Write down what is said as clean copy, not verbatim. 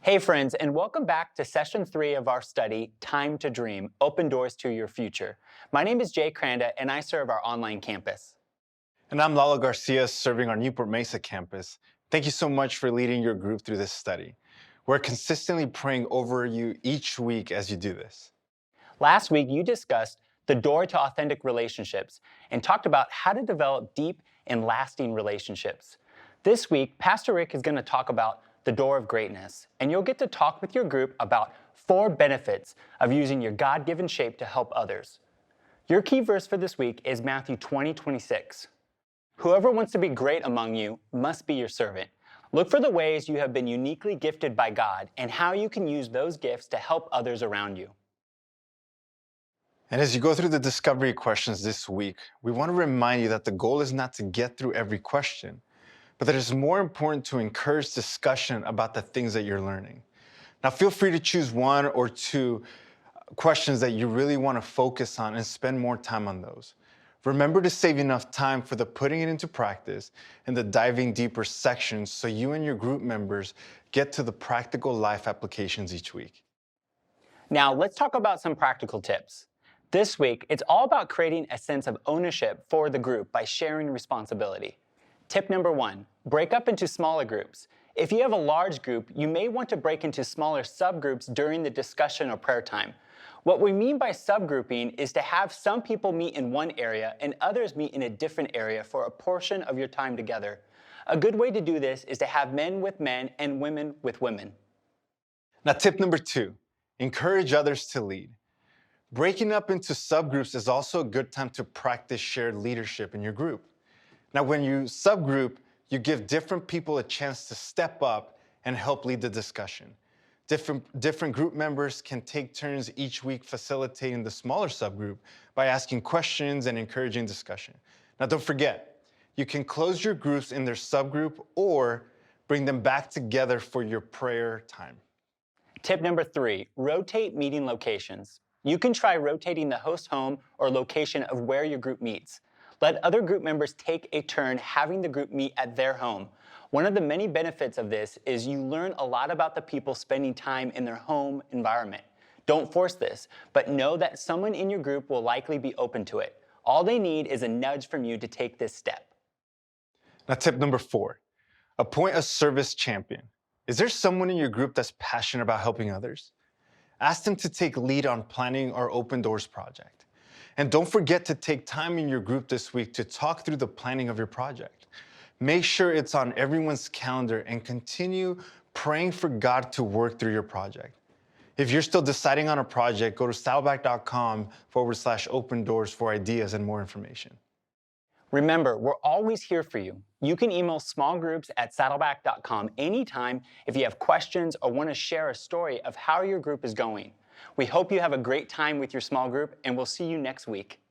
Hey friends, and welcome back to session 3 of our study, Time to Dream, Open Doors to Your Future. My name is Jay Cranda, and I serve our online campus. And I'm Lalo Garcia, serving our Newport Mesa campus. Thank you so much for leading your group through this study. We're consistently praying over you each week as you do this. Last week, you discussed the door to authentic relationships and talked about how to develop deep and lasting relationships. This week, Pastor Rick is going to talk about the door of greatness, and you'll get to talk with your group about 4 benefits of using your God-given shape to help others. Your key verse for this week is Matthew 20:26. Whoever wants to be great among you must be your servant. Look for the ways you have been uniquely gifted by God and how you can use those gifts to help others around you. And as you go through the discovery questions this week, we want to remind you that the goal is not to get through every question, but that it's more important to encourage discussion about the things that you're learning. Now, feel free to choose 1 or 2 questions that you really want to focus on and spend more time on those. Remember to save enough time for the putting it into practice and the diving deeper sections so you and your group members get to the practical life applications each week. Now, let's talk about some practical tips. This week, it's all about creating a sense of ownership for the group by sharing responsibility. Tip number 1, break up into smaller groups. If you have a large group, you may want to break into smaller subgroups during the discussion or prayer time. What we mean by subgrouping is to have some people meet in one area and others meet in a different area for a portion of your time together. A good way to do this is to have men with men and women with women. Now, tip number 2, encourage others to lead. Breaking up into subgroups is also a good time to practice shared leadership in your group. Now, when you subgroup, you give different people a chance to step up and help lead the discussion. Different group members can take turns each week facilitating the smaller subgroup by asking questions and encouraging discussion. Now, don't forget, you can close your groups in their subgroup or bring them back together for your prayer time. Tip number 3, rotate meeting locations. You can try rotating the host home or location of where your group meets. Let other group members take a turn having the group meet at their home. One of the many benefits of this is you learn a lot about the people spending time in their home environment. Don't force this, but know that someone in your group will likely be open to it. All they need is a nudge from you to take this step. Now, tip number 4, appoint a service champion. Is there someone in your group that's passionate about helping others? Ask them to take lead on planning our Open Doors project. And don't forget to take time in your group this week to talk through the planning of your project. Make sure it's on everyone's calendar and continue praying for God to work through your project. If you're still deciding on a project, go to saddleback.com/open doors for ideas and more information. Remember, we're always here for you. You can email smallgroups@saddleback.com anytime if you have questions or want to share a story of how your group is going. We hope you have a great time with your small group, and we'll see you next week.